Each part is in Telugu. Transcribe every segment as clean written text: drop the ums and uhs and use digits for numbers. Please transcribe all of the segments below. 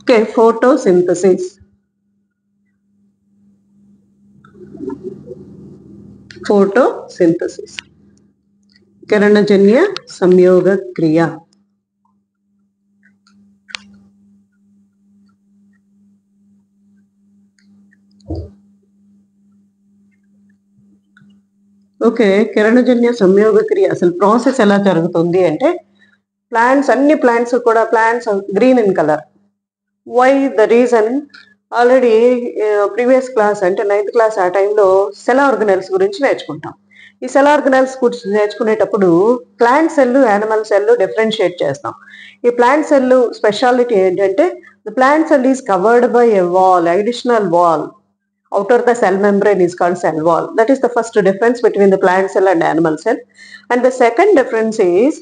Okay, photosynthesis. Photosynthesis. కిరణజన్య సంయోగ క్రియ. ఓకే, కిరణజన్య సంయోగ క్రియ అసలు ప్రాసెస్ ఎలా జరుగుతుంది అంటే, అన్ని ప్లాంట్స్ కూడా green in colour. Why the reason? Already previous class అంటే 9th క్లాస్ ఆ టైంలో సెల్ ఆర్గనెల్స్ గురించి నేర్చుకుంటాం. ఈ సెల్ ఆర్గనెల్స్ గురించి నేర్చుకునేటప్పుడు plant cell, animal cell differentiate చేస్తాం. ఈ ప్లాంట్ సెల్ స్పెషాలిటీ ఏంటంటే, the plant cell is covered by a wall, additional wall. Outer the cell membrane is called cell wall. That is the first difference between the plant cell and animal cell. And the second difference is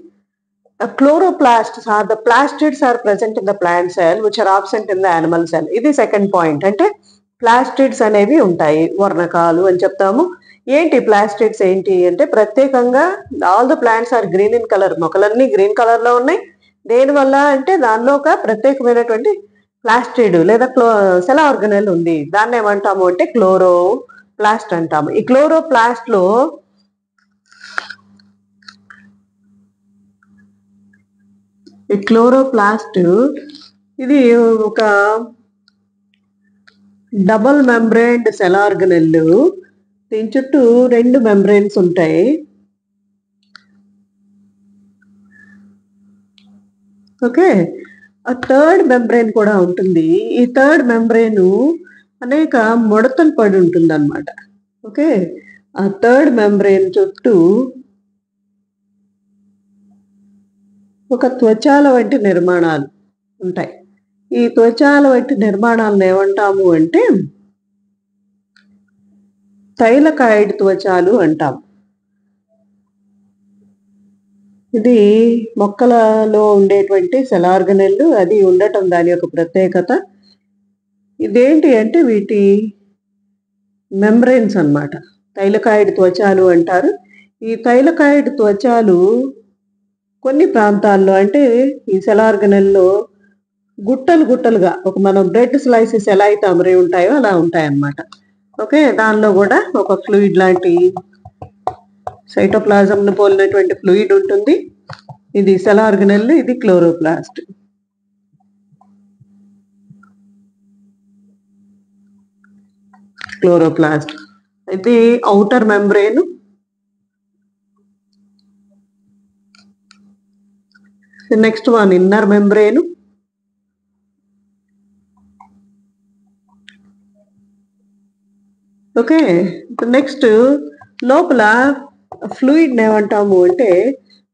chloroplasts or the plastids are present in the plant cell which are absent in the animal cell. ఇది సెకండ్ పాయింట్. అంటే ప్లాస్టిడ్స్ అనేవి ఉంటాయి, వర్ణకాలు అని చెప్తాము. ఏంటి ప్లాస్టిడ్స్ ఏంటి అంటే, ప్రత్యేకంగా all the plants are green in colour, మొక్కలన్నీ గ్రీన్ కలర్ లో ఉన్నాయి. దేనివల్ల అంటే దానిలో ఒక ప్రత్యేకమైనటువంటి ప్లాస్టిడ్ లేదా సెల్ ఆర్గనెల్ ఉంది. దాన్ని ఏమంటాము అంటే క్లోరోప్లాస్ట్ అంటాము. ఈ క్లోరోప్లాస్ట్ లో ఇది ఒక డబుల్ మెంబ్రెయిన్డ్ సెల్ ఆర్గనెల్. దీని చుట్టూ 2 మెంబ్రెయిన్స్ ఉంటాయి. ఓకే, ఆ థర్డ్ మెంబ్రెయిన్ కూడా ఉంటుంది. ఈ థర్డ్ మెంబ్రెయిన్ అనేక ముడతలు పడి ఉంటుంది అనమాట. ఓకే, ఆ థర్డ్ మెంబ్రెయిన్ చుట్టూ ఒక త్వచాల వంటి నిర్మాణాలు ఉంటాయి. ఈ త్వచాల వంటి నిర్మాణాలను ఏమంటాము అంటే థైలకాయిడ్ త్వచాలు అంటాం. ఇది మొక్కలలో ఉండేటువంటి సెల్ ఆర్గనెల్, అది ఉండటం దాని యొక్క ప్రత్యేకత. ఇదేంటి అంటే వీటి మెంబ్రెయిన్స్ అన్నమాట, థైలకాయిడ్ త్వచాలు అంటారు. ఈ థైలకాయిడ్ త్వచాలు కొన్ని ప్రాంతాల్లో అంటే ఈ సెల్ ఆర్గనెల్లో గుట్టలుగా ఒక మనం బ్రెడ్ స్లైసెస్ ఎలా అయితే అమరి ఉంటాయో అలా ఉంటాయి అన్నమాట. ఓకే, దానిలో కూడా ఒక ఫ్లూయిడ్ లాంటి సైటోప్లాజంను పోలినటువంటి ఫ్లూయిడ్ ఉంటుంది. ఇది సెల్ ఆర్గనెల్, ఇది క్లోరోప్లాస్ట్. ఇది outer membrane. Next one inner membrane. Okay, next లోపల ఫ్లూయిడ్ ఏమంటాము అంటే,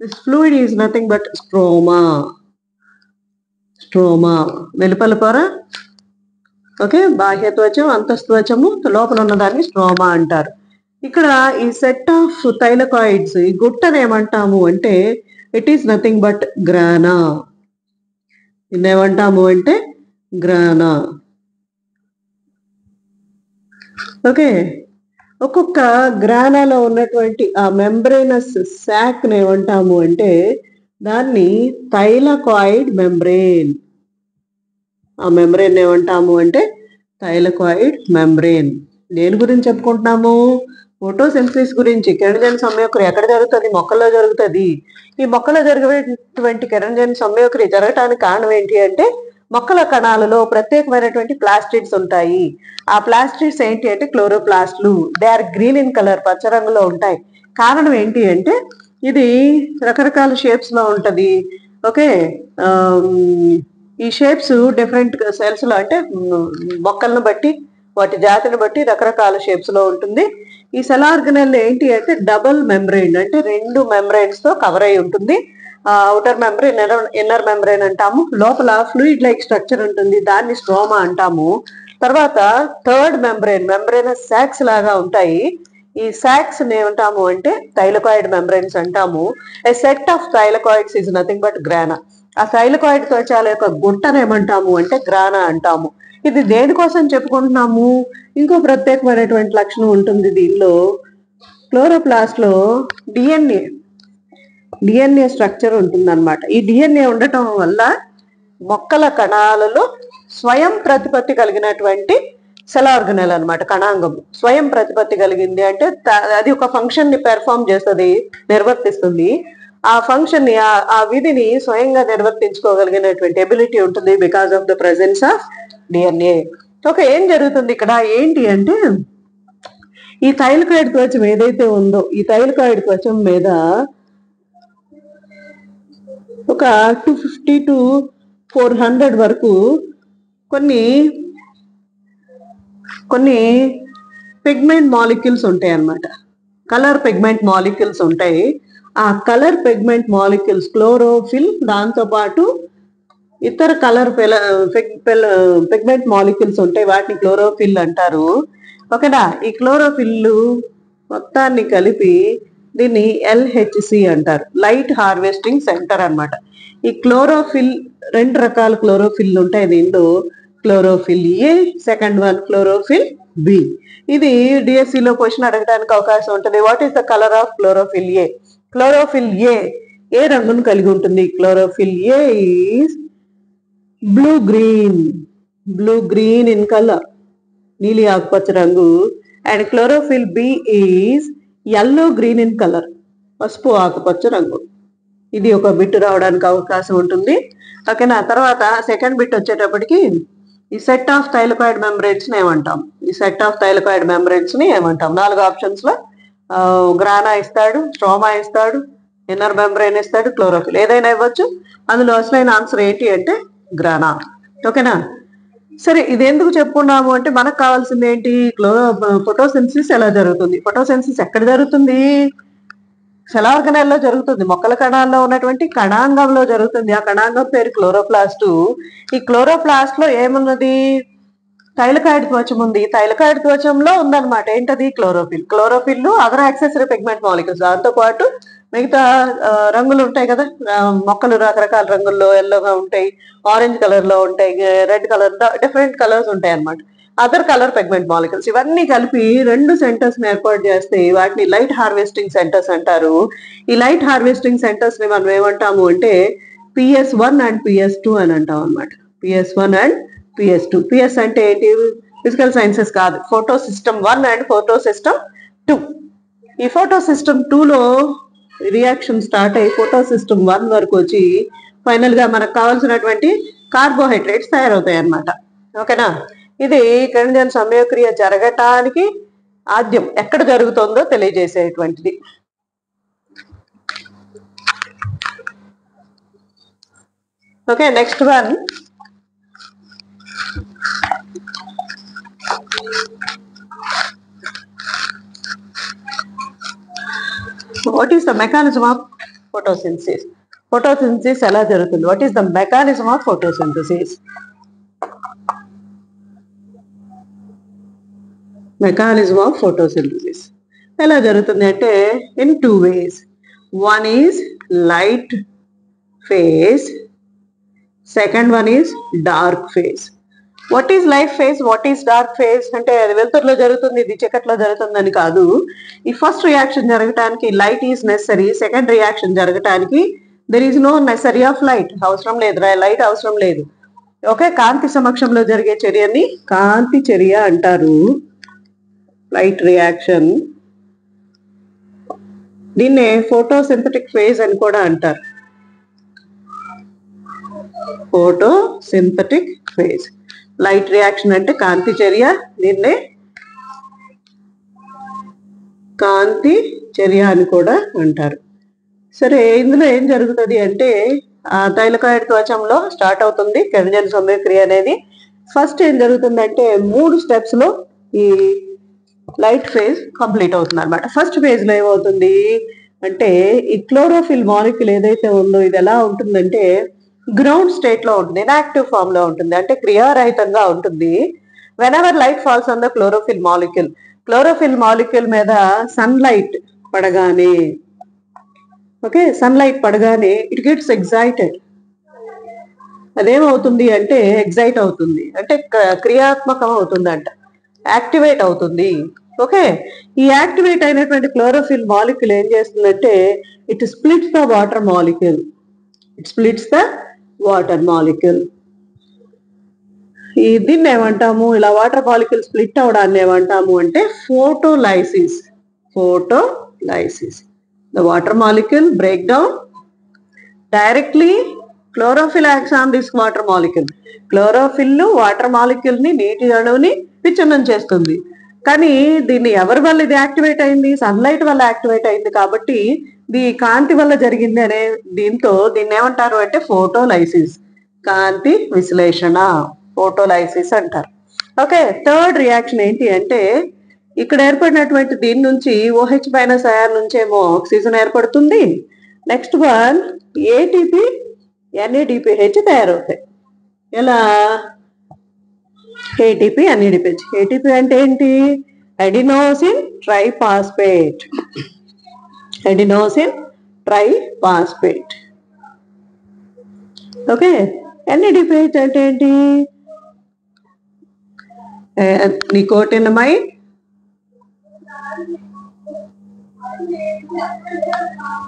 this fluid is nothing but stroma. వెలుపల పొర. ఓకే, బాహ్య త్వచం, అంతఃత్వచము, లోపల ఉన్నదాన్ని స్ట్రోమా అంటారు. ఇక్కడ ఈ సెట్ ఆఫ్ థైలకాయిడ్స్, ఈ గుట్టను ఏమంటాము అంటే ఇట్ ఈస్ నథింగ్ బట్ గ్రానా. ఏమంటాము అంటే గ్రానా. ఓకే, ఒక్కొక్క గ్రానాలో ఉన్నటువంటి ఆ మెంబ్రేనస్ శాక్ ఏమంటాము అంటే దాన్ని థైలకాయిడ్ మెంబ్రెయిన్. ఆ మెంబ్రెయిన్ ఏమంటాము అంటే థైలకాయిడ్ మెంబ్రెయిన్. దేని గురించి చెప్పుకుంటున్నాము? ఫోటోసింథసిస్ గురించి. కిరణజన్య సంయోగక్రియ ఎక్కడ జరుగుతుంది? మొక్కల్లో జరుగుతుంది. ఈ మొక్కలో జరిగేటువంటి కిరణజన్య సంయోగక్రియ జరగటానికి కారణం ఏంటి అంటే, మొక్కల కణాలలో ప్రత్యేకమైనటువంటి ప్లాస్టిడ్స్ ఉంటాయి. ఆ ప్లాస్టిడ్స్ ఏంటి అంటే క్లోరోప్లాస్ట్లు. They are green in colour, పచ్చ రంగులో ఉంటాయి. కారణం ఏంటి అంటే ఇది రకరకాల షేప్స్ లో ఉంటది. ఓకే, ఈ షేప్స్ డిఫరెంట్ సెల్స్ లో అంటే మొక్కలను బట్టి, వాటి జాతిని బట్టి రకరకాల షేప్స్ లో ఉంటుంది. ఈ సెల్ ఆర్గనెల్ ఏంటి అంటే డబుల్ మెంబ్రెయిన్, అంటే 2 మెంబ్రెయిన్స్ తో కవర్ అయి ఉంటుంది. ఔటర్ మెంబ్రెయిన్, ఇన్నర్ మెంబ్రెయిన్ అంటాము. లోపల ఫ్లూయిడ్ లైక్ స్ట్రక్చర్ ఉంటుంది, దాన్ని స్ట్రోమా అంటాము. తర్వాత థర్డ్ మెంబ్రెయినస్ సాక్స్ లాగా ఉంటాయి. ఈ సాక్స్ ఏమంటాము అంటే థైలకాయిడ్ మెంబ్రెయిన్స్ అంటాము. A set of thylakoids is nothing but grana. ఆ థైలకాయిడ్ త్వచాల యొక్క గుట్టను ఏమంటాము అంటే గ్రానా అంటాము. ఇది దేనికోసం చెప్పుకుంటున్నాము? ఇంకో ప్రత్యేకమైనటువంటి లక్షణం ఉంటుంది దీనిలో. క్లోరోప్లాస్ట్ లో డిఎన్ఏ స్ట్రక్చర్ ఉంటుంది అనమాట. ఈ డిఎన్ఏ ఉండటం వల్ల మొక్కల కణాలలో స్వయం ప్రతిపత్తి కలిగినటువంటి సెల్ ఆర్గనెల్ అనమాట. కణాంగం స్వయం ప్రతిపత్తి కలిగింది అంటే అది ఒక ఫంక్షన్ ని పెర్ఫామ్ చేస్తుంది, నిర్వర్తిస్తుంది. ఆ ఫంక్షన్ ని ఆ విధిని స్వయంగా నిర్వర్తించుకోగలిగినటువంటి ఎబిలిటీ ఉంటుంది because of the presence of DNA. Okay, ఏం జరుగుతుంది ఇక్కడ ఏంటి అంటే ఈ థైలకాయిడ్ త్వచం ఏదైతే ఉందో ఈ థైలకాయిడ్ త్వచం మీద ఒక 250 to 400 వరకు కొన్ని పిగ్మెంట్ మాలిక్యూల్స్ ఉంటాయి అన్నమాట. కలర్ పిగ్మెంట్ మాలిక్యూల్స్ ఉంటాయి. ఆ కలర్ పిగ్మెంట్ మాలిక్యూల్స్ క్లోరోఫిల్, దాంతో పాటు ఇతర కలర్ పిగ్మెంట్ మాలిక్యూల్స్ ఉంటాయి, వాటిని క్లోరోఫిల్ అంటారు. ఓకేనా, ఈ క్లోరోఫిల్ మొత్తాన్ని కలిపి దీన్ని LHC అంటారు, లైట్ హార్వెస్టింగ్ సెంటర్ అన్నమాట. ఈ క్లోరోఫిల్ 2 రకాల క్లోరోఫిల్ ఉంటాయి దీంట్లో. Chlorophyll A, second one chlorophyll B. ఇది డిఎస్సిలో క్వశ్చన్ అడగడానికి అవకాశం ఉంటుంది. What is the colour of chlorophyll A? Chlorophyll A రంగును కలిగి ఉంటుంది? Chlorophyll A is blue green in colour, నీలి ఆకుపచ్చ రంగు. And chlorophyll B is yellow green in colour, పసుపు ఆకుపచ్చ రంగు. ఇది ఒక బిట్ రావడానికి అవకాశం ఉంటుంది. ఓకేనా, తర్వాత సెకండ్ బిట్ వచ్చేటప్పటికి ఈ సెట్ ఆఫ్ థైలకాయిడ్ మెంబ్రేన్స్ ని ఏమంటాం? ఈ సెట్ ఆఫ్ థైలకాయిడ్ మెంబ్రేన్స్ ని ఏమంటాం? 4 ఆప్షన్స్ లో గ్రానా ఇస్తాడు, స్ట్రోమా ఇస్తాడు, ఇన్నర్ మెంబ్రెయిన్ ఇస్తాడు, క్లోరోఫిల్, ఏదైనా ఇవ్వచ్చు. అందులో అసలైన ఆన్సర్ ఏంటి అంటే గ్రానా. ఓకేనా, సరే ఇది ఎందుకు చెప్పుకున్నాము అంటే మనకు కావాల్సింది ఏంటి? ఫోటోసింథసిస్ ఎలా జరుగుతుంది? ఫోటోసింథసిస్ ఎక్కడ జరుగుతుంది? సెల్ ఆర్గనెల్లో జరుగుతుంది, మొక్కల కణాల్లో ఉన్నటువంటి కణాంగంలో జరుగుతుంది. ఆ కణాంగం పేరు క్లోరోప్లాస్ట్. ఈ క్లోరోప్లాస్ట్ లో ఏమున్నది? థైలకాయిడ్ త్వచం ఉంది. థైలకాయిడ్ త్వచంలో ఉందన్నమాట ఏంటది? Chlorophyll, other accessory pigment molecules, దాంతో పాటు మిగతా రంగులు ఉంటాయి కదా, మొక్కలు రకరకాల రంగుల్లో, ఎల్లోగా ఉంటాయి, ఆరెంజ్ కలర్ లో ఉంటాయి, రెడ్ కలర్, డిఫరెంట్ కలర్స్ ఉంటాయి అన్నమాట. అదర్ కలర్ పిగ్మెంట్ మాలిక్యూల్స్ ఇవన్నీ కలిపి 2 సెంటర్స్ ని ఏర్పాటు చేస్తే వాటిని లైట్ హార్వెస్టింగ్ సెంటర్స్ అంటారు. ఈ లైట్ హార్వెస్టింగ్ సెంటర్స్ ని మనం ఏమంటాము అంటే PS1 అండ్ PS2 అని అంటాం అనమాట. PS1 and PS2. PS అంటే ఏంటి? ఫిజికల్ సైన్సెస్ కాదు, photo system 1 and photo system 2. ఈ ఫోటో సిస్టమ్ 2లో రియాక్షన్ స్టార్ట్ అయ్యి ఫోటో సిస్టమ్ 1 వరకు వచ్చి ఫైనల్ గా మనకు కావాల్సినటువంటి కార్బోహైడ్రేట్స్ తయారవుతాయి అన్నమాట. ఓకేనా, ఇది కిరణజన సంయోగక్రియ జరగటానికి ఆద్యం ఎక్కడ జరుగుతుందో తెలియజేసేటువంటిది. Okay, next one. What is the mechanism of photosynthesis? Photosynthesis ఎలా జరుగుతుంది? What is the mechanism of photosynthesis? Mechanism of photosynthesis ఎలా జరుగుతుంది అంటే in 2 ways. One is light phase, second one is dark phase. What is light phase? What is dark phase? అంటే అది వెలుతురులో జరుగుతుంది, ఇది చీకట్లో జరుగుతుందని కాదు. ఈ ఫస్ట్ రియాక్షన్ జరగటానికి light is necessary, second reaction జరగటానికి there is no necessary of light, అవసరం లేదు, లైట్ అవసరం లేదు. ఓకే, కాంతి సమక్షంలో జరిగే చర్యని కాంతి చర్య అంటారు, లైట్ రియాక్షన్. దీన్నే ఫోటోసింథటిక్ ఫేజ్ అని కూడా అంటారు. ఫోటోసింథటిక్ ఫేజ్, లైట్ రియాక్షన్ అంటే కాంతి చర్య, దీన్నే కాంతి చర్య అని కూడా అంటారు. సరే, ఇందులో ఏం జరుగుతుంది అంటే థైలకాయిడ్ త్వచంలో స్టార్ట్ అవుతుంది కిరణజన సంయోగక్రియ అనేది. ఫస్ట్ ఏం జరుగుతుందంటే 3 స్టెప్స్ లో ఈ లైట్ ఫేజ్ కంప్లీట్ అవుతుంది అనమాట. ఫస్ట్ ఫేజ్ లో ఏమవుతుంది అంటే ఈ క్లోరోఫిల్ మాలిక్యూల్ ఏదైతే ఉందో ఇది ఎలా ఉంటుందంటే గ్రౌండ్ స్టేట్ లో ఉంటుంది, ఇన్యాక్టివ్ ఫామ్ లో ఉంటుంది, అంటే క్రియారహితంగా ఉంటుంది. Whenever light falls on the chlorophyll molecule మీద సన్లైట్ పడగానే, ఓకే, సన్లైట్ పడగానే ఇట్ గెట్స్ ఎగ్జైటెడ్. అదేమవుతుంది అంటే ఎగ్జైట్ అవుతుంది అంటే క్రియాత్మకం అవుతుందంట, యాక్టివేట్ అవుతుంది. ఓకే, ఈ యాక్టివేట్ అయినటువంటి క్లోరోఫిల్ మాలిక్యూల్ ఏం చేస్తుందంటే it splits the water molecule. దీన్ని ఏమంటాము, ఇలా వాటర్ మాలిక్యూల్ స్ప్లిట్ అవడాన్ని ఏమంటాము అంటే photolysis. Photolysis. The water molecule break down directly chlorophyll acts on this water molecule. Chlorophyll water molecule ని, నీటి అణువుని విచ్ఛిన్నం చేస్తుంది. కానీ దీన్ని ఎవరి వల్ల ఇది యాక్టివేట్ అయింది? సన్లైట్ వల్ల యాక్టివేట్ అయింది. కాబట్టి కాంతి వల్ల జరిగింది అనే దీంతో దీన్ని ఏమంటారు అంటే ఫోటోలైసిస్, కాంతి విశ్లేషణ, ఫోటోలైసిస్ అంటారు. ఓకే, థర్డ్ రియాక్షన్ ఏంటి అంటే ఇక్కడ ఏర్పడినటువంటి దీని నుంచి OH మైనస్ అయాన్ నుంచేమో ఆక్సిజన్ ఏర్పడుతుంది. నెక్స్ట్ వన్ ఏటీపీ NADPH తయారవుతాయి. ఎలా? ATP NADPH. ఏటీపీ అంటే ఏంటి? Adenosine triphosphate. Adenosine triphosphate. Okay, NADPH అంటే ఏంటి? Nicotinamide,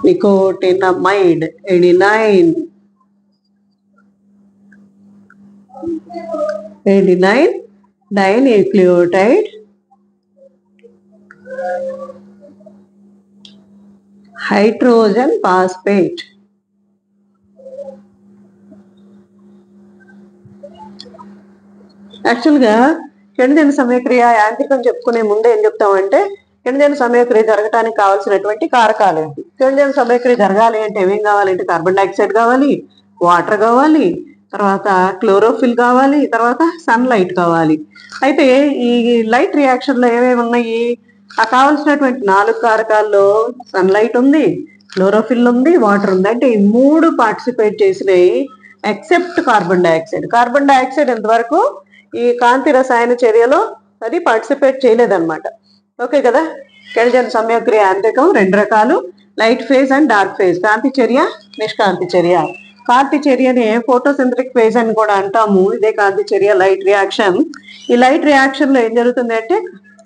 nicotinamide, adenine, adenine dinucleotide, hydrogen phosphate. యాక్చువల్గా కిరణజన సమయక్రియ యాంత్రికం చెప్పుకునే ముందు ఏం చెప్తామంటే కిరణజన సమయక్రియ జరగడానికి కావాల్సినటువంటి కారకాలు ఏంటి? కిరణజన సమయక్రియ జరగాలి అంటే ఏమేం కావాలంటే కార్బన్ డైఆక్సైడ్ కావాలి, వాటర్ కావాలి, తర్వాత క్లోరోఫిల్ కావాలి, తర్వాత సన్లైట్ కావాలి. అయితే ఈ లైట్ రియాక్షన్ లో ఏమేమి ఉన్నాయి? ఆ కావాల్సినటువంటి 4 కారకాల్లో సన్లైట్ ఉంది, క్లోరోఫిల్ ఉంది, వాటర్ ఉంది. అంటే ఈ 3 పార్టిసిపేట్ చేసినాయి except carbon dioxide. Carbon dioxide ఎంతవరకు ఈ కాంతి రసాయన చర్యలో అది పార్టిసిపేట్ చేయలేదన్నమాట. ఓకే కదా. కిరణజన సమయక్రియ యాంత్రికం 2 రకాలు, light phase and dark phase, కాంతి చర్య, నిష్కాంతి చర్య. కాంతి చర్యని ఫోటోసింథటిక్ ఫేజ్ అని కూడా అంటాము. ఇదే కాంతి చర్య, లైట్ రియాక్షన్. ఈ లైట్ రియాక్షన్ లో ఏం జరుగుతుంది అంటే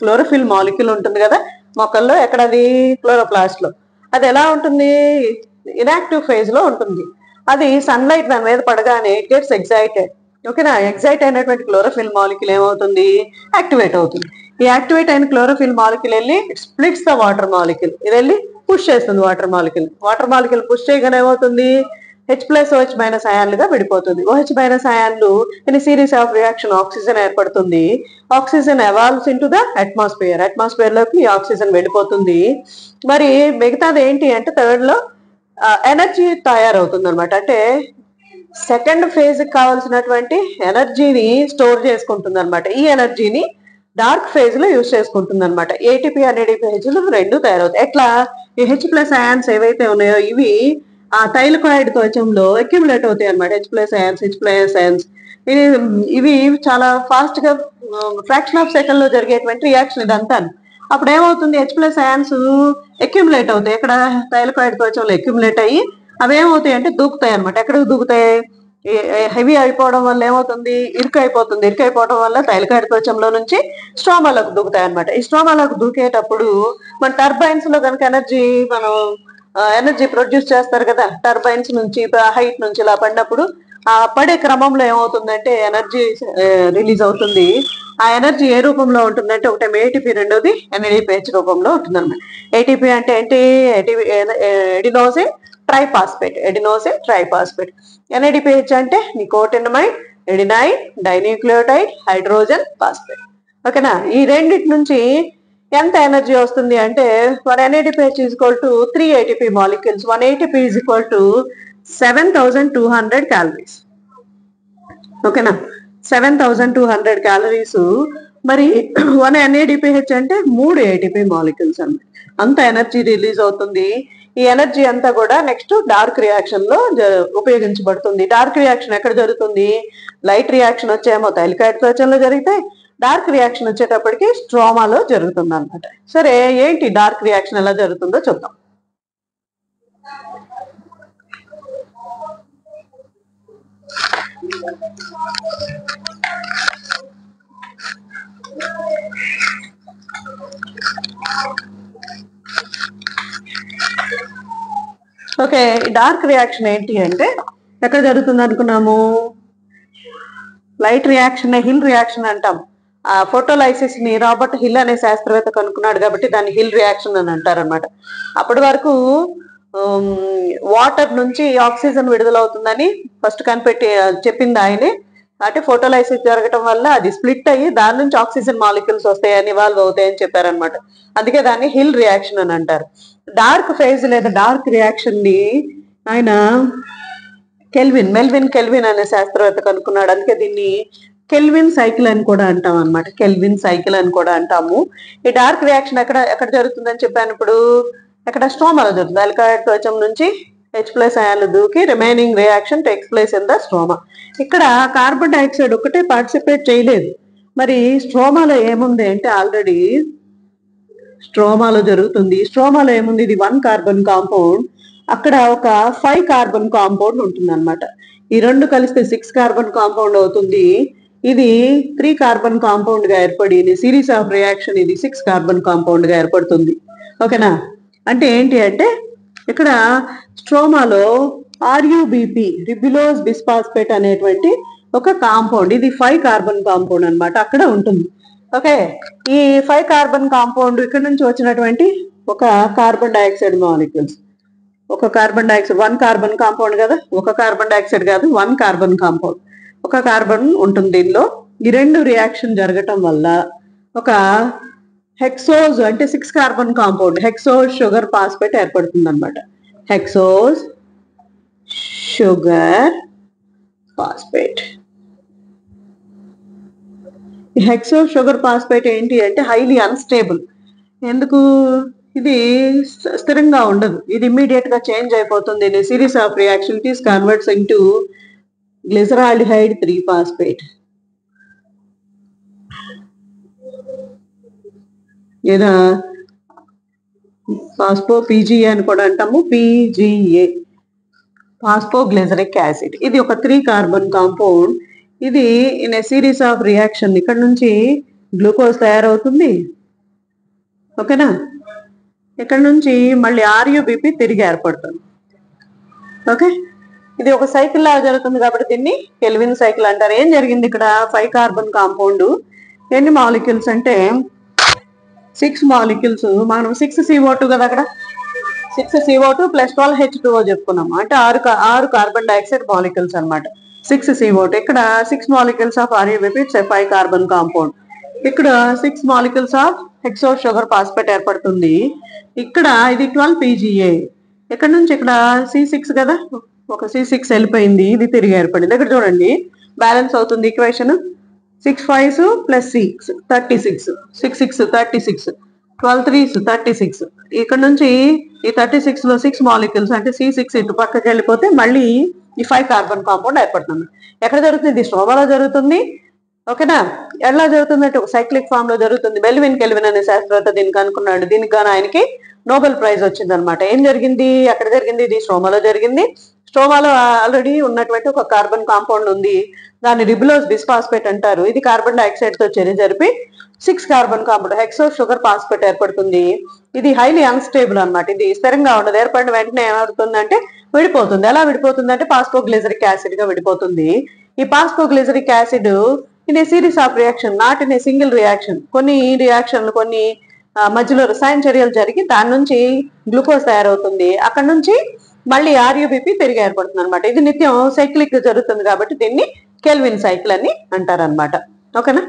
క్లోరోఫిల్ మాలిక్యూల్ ఉంటుంది కదా మొక్కల్లో, ఎక్కడది? క్లోరోప్లాస్ట్ లో. అది ఎలా ఉంటుంది? ఇనాక్టివ్ ఫేజ్ లో ఉంటుంది. అది సన్లైట్ దాని మీద పడగానే ఇట్ గెట్స్ ఎగ్జైటెడ్. ఓకేనా. ఎగ్జైట్ అయినటువంటి క్లోరోఫిల్ మాలిక్యూల్ ఏమవుతుంది? యాక్టివేట్ అవుతుంది. ఈ యాక్టివేట్ అయిన క్లోరోఫిల్ మాలిక్యూల్ వెళ్ళి it splits the water molecule. ఇది వెళ్ళి పుష్ చేస్తుంది water molecule. Water molecule push చేయగానే ఏమవుతుంది? H+OH మైనస్ అయాన్లుగా విడిపోతుంది. OH మైనస్ అయాన్లు in series of reaction oxygen ఏర్పడుతుంది. Oxygen evolves into the atmosphere. Atmosphere లోకి ఈ ఆక్సిజన్ వెళ్ళిపోతుంది. మరి మిగతాది ఏంటి అంటే థర్డ్ లో ఎనర్జీ తయారవుతుంది అనమాట. అంటే సెకండ్ ఫేజ్ కావాల్సినటువంటి ఎనర్జీని స్టోర్ చేసుకుంటుంది అనమాట. ఈ ఎనర్జీని డార్క్ ఫేజ్ లో యూజ్ చేసుకుంటుంది అనమాట. ఏటీపీ NADPH 2 తయారవుతాయి. ఎట్లా? ఈ H+ అయాన్స్ ఏవైతే ఉన్నాయో ఇవి ఆ థైలకాయిడ్ త్వచంలో అక్యుములేట్ అవుతాయి అనమాట. H+ ions. ఇవి చాలా ఫాస్ట్ గా ఫ్రాక్షన్ ఆఫ్ సెకండ్ లో జరిగేటువంటి రియాక్షన్ ఇదంతా. అప్పుడు ఏమవుతుంది? H+ అయాన్స్ అక్యుములేట్ అవుతాయి. ఇక్కడ థైలకాయిడ్ త్వచంలో అక్యుములేట్ అయ్యి అవి ఏమవుతాయి అంటే దూకుతాయి అనమాట. ఎక్కడికి దూకుతాయి? హెవీ అయిపోవడం వల్ల ఏమవుతుంది? ఇరుకైపోవడం వల్ల థైలకాయిడ్ త్వచంలో నుంచి స్ట్రోమాలోకి దూకుతాయి అనమాట. ఈ స్ట్రోమాలోకి దూకేటప్పుడు మన టర్బైన్స్ లో కనుక ఎనర్జీ ప్రొడ్యూస్ చేస్తారు కదా, టర్బైన్స్ నుంచి హైట్ నుంచి ఇలా పడినప్పుడు ఆ పడే క్రమంలో ఏమవుతుందంటే ఎనర్జీ రిలీజ్ అవుతుంది. ఆ ఎనర్జీ ఏ రూపంలో ఉంటుందంటే ఒకటి ఏటీపీ, రెండోది NADPH రూపంలో ఉంటుంది అనమాట. ఏటీపీ అంటే ఏంటి? Adenosine triphosphate. NADPH అంటే nicotinamide, adenine dinucleotide, hydrogen phosphate. ఓకేనా. ఈ రెండిటి నుంచి ఎంత ఎనర్జీ వస్తుంది అంటే 1 NADPH is equal to 3 ATP molecules. 1 ATP is equal to 7,200 calories. ఓకేనా. 7,200 క్యాలరీస్. మరి 1 NADPH అంటే 3 ATP మాలిక్యూల్స్ అన్నమాట. అంత ఎనర్జీ రిలీజ్ అవుతుంది. ఈ ఎనర్జీ అంతా కూడా నెక్స్ట్ డార్క్ రియాక్షన్ లో ఉపయోగించబడుతుంది. డార్క్ రియాక్షన్ ఎక్కడ జరుగుతుంది? లైట్ రియాక్షన్ వచ్చేమో థైలకాయిడ్ త్వచంలో జరిగితే, డార్క్ రియాక్షన్ వచ్చేటప్పటికి స్ట్రోమాలో జరుగుతుంది అనమాట. సరే, ఏంటి డార్క్ రియాక్షన్ ఎలా జరుగుతుందో చూద్దాం. ఓకే, డార్క్ రియాక్షన్ ఏంటి అంటే ఎక్కడ జరుగుతుంది అనుకున్నాము? లైట్ రియాక్షన్ హిల్ రియాక్షన్ అంటాం. ఆ ఫోటోలైసిస్ ని రాబర్ట్ హిల్ అనే శాస్త్రవేత్త కనుక్కున్నాడు కాబట్టి దాన్ని హిల్ రియాక్షన్ అని అంటారు అనమాట. అప్పటి వరకు వాటర్ నుంచి ఆక్సిజన్ విడుదలవుతుందని ఫస్ట్ కనిపెట్టి చెప్పింది ఆయనే. అంటే ఫోటోలైసిస్ జరగటం వల్ల అది స్ప్లిట్ అయ్యి దాని నుంచి ఆక్సిజన్ మాలిక్యూల్స్ వస్తాయని ఇవాల్వ్ అవుతాయని చెప్పారనమాట. అందుకే దాన్ని హిల్ రియాక్షన్ అని అంటారు. డార్క్ ఫేజ్ లేదా డార్క్ రియాక్షన్ ని ఆయన మెల్విన్ కెల్విన్ అనే శాస్త్రవేత్త కనుక్కున్నాడు. అందుకే దీన్ని కెల్విన్ సైకిల్ అని కూడా అంటాం అనమాట. కెల్విన్ సైకిల్ అని కూడా అంటాము. ఈ డార్క్ రియాక్షన్ ఎక్కడ జరుగుతుందని చెప్పాను ఇప్పుడు. ఎక్కడ స్ట్రోమాలో జరుగుతుంది. ఆల్కహాయిడ్ త్వచం నుంచి H+ అయాన్లు దూకి remaining reaction takes place in the stroma. ఇక్కడ కార్బన్ డైఆక్సైడ్ ఒకటే పార్టిసిపేట్ చేయలేదు. మరి స్ట్రోమాలో ఏముంది అంటే ఆల్రెడీ స్ట్రోమాలో జరుగుతుంది. స్ట్రోమాలో ఏముంది, ఇది 1 కార్బన్ కాంపౌండ్, అక్కడ ఒక 5 కార్బన్ కాంపౌండ్ ఉంటుంది అనమాట. ఈ రెండు కలిస్తే 6 కార్బన్ కాంపౌండ్ అవుతుంది. ఇది 3 కార్బన్ కాంపౌండ్ గా ఏర్పడి సిరీస్ ఆఫ్ రియాక్షన్ ఇది 6 కార్బన్ కాంపౌండ్ గా ఏర్పడుతుంది. ఓకేనా? అంటే ఏంటి అంటే ఇక్కడ స్ట్రోమాలో RUBP రిబ్యులోజ్ బిస్ఫాస్ఫేట్ అనేటువంటి ఒక కాంపౌండ్, ఇది 5 కార్బన్ కాంపౌండ్ అనమాట, అక్కడ ఉంటుంది. ఓకే, ఈ 5 కార్బన్ కాంపౌండ్ ఇక్కడ నుంచి వచ్చినటువంటి ఒక కార్బన్ డైఆక్సైడ్ మాలిక్యూల్స్, ఒక కార్బన్ డైఆక్సైడ్ 1 కార్బన్ కాంపౌండ్ కదా, ఒక కార్బన్ డైఆక్సైడ్ కాదు 1 కార్బన్ కాంపౌండ్, ఒక కార్బన్ ఉంటుంది దీనిలో. ఈ రెండు రియాక్షన్ జరగటం వల్ల ఒక హెక్సోజ్ అంటే 6 carbon compound hexose sugar phosphate ఏర్పడుతుంది అనమాట. Hexose sugar phosphate. ఈ హెక్సోజ్ షుగర్ ఫాస్ఫేట్ ఏంటి అంటే హైలీ అన్స్టేబుల్. ఎందుకు? ఇది స్థిరంగా ఉండదు, ఇది ఇమ్మీడియట్ గా చేంజ్ అయిపోతుంది. In series of reaction it is converts into glyceraldehyde 3-ఫాస్ఫేట్ లేదా ఫాస్ఫో PGA అని కూడా అంటాము. PGA phosphoglyceric acid. ఇది ఒక 3 కార్బన్ కాంపౌండ్. ఇది in a series of reaction ఇక్కడ నుంచి గ్లూకోజ్ తయారవుతుంది. ఓకేనా? ఇక్కడ నుంచి మళ్ళీ RUBP తిరిగి ఏర్పడుతుంది. ఓకే, ఇది ఒక సైకిల్ లాగా జరుగుతుంది కాబట్టి దీన్ని కెల్విన్ సైకిల్ అంటారు. ఏం జరిగింది ఇక్కడ? 5 కార్బన్ కాంపౌండ్ ఎన్ని మాలిక్యూల్స్ అంటే 6 మాలిక్యూల్స్. మనం 6 CO2 కదా, అక్కడ 6 CO2 + 12 H2O చెప్పుకున్నాము. అంటే 6 కార్బన్ డైఆక్సైడ్ మాలిక్యూల్స్ అనమాట. 6 CO2. ఇక్కడ 6 molecules of RUBP, 5 carbon compound. ఇక్కడ 6 molecules of hexose sugar phosphate ఏర్పడుతుంది. ఇక్కడ ఇది 12 PGA. ఇక్కడ నుంచి ఇక్కడ C6 కదా, ఒక C6 వెళ్ళిపోయింది, ఇది తిరిగి ఏర్పడింది. ఇక్కడ చూడండి బ్యాలెన్స్ అవుతుంది ఈక్వేషన్. 6 5s + 6 36, 6 6 36, 12 3s 36. ఇక్కడ నుంచి ఈ 36 లో 6 మాలిక్యూల్స్ అంటే C6 ఇటు పక్కకి వెళ్ళిపోతే మళ్ళీ ఈ 5 కార్బన్ కాంపౌండ్ ఏర్పడుతుంది. ఎక్కడ జరుగుతుంది? ఇది స్ట్రోమాలో జరుగుతుంది. ఓకేనా? ఎలా జరుగుతుందంటే ఒక సైక్లిక్ ఫామ్ లో జరుగుతుంది. మెల్విన్ కెల్విన్ అనే శాస్త్రవేత్త దీన్ని కనుక్కున్నాడు. దీనికి గాను ఆయనకి నోబెల్ ప్రైజ్ వచ్చింది అనమాట. ఏం జరిగింది? అక్కడ జరిగింది, ఇది స్ట్రోమాలో జరిగింది. స్ట్రోమాలో ఆల్రెడీ ఉన్నటువంటి ఒక కార్బన్ కాంపౌండ్ ఉంది, దాన్ని రిబ్యులోజ్ బిస్ఫాస్ఫేట్ అంటారు. ఇది కార్బన్ డైఆక్సైడ్ తో చర్య జరిపి 6 carbon compound hexose sugar phosphate ఏర్పడుతుంది. ఇది హైలీ అన్స్టేబుల్ అనమాట. ఇది స్థిరంగా ఉండదు. ఏర్పడిన వెంటనే ఏమవుతుందంటే విడిపోతుంది. ఎలా విడిపోతుంది అంటే ఫాస్ఫోగ్లిజరిక్ యాసిడ్ గా విడిపోతుంది. ఈ phosphoglyceric acid in a series of reaction, not in a single reaction, కొన్ని రియాక్షన్లు కొన్ని మధ్యలో రసాయన చర్యలు జరిగి దాని నుంచి గ్లూకోజ్ తయారవుతుంది. అక్కడ నుంచి మళ్ళీ RUBP తిరిగి ఏర్పడుతుంది అనమాట. ఇది నిత్యం సైక్లిక్ జరుగుతుంది కాబట్టి దీన్ని కెల్విన్ సైకిల్ అని అంటారు అనమాట. ఓకేనా?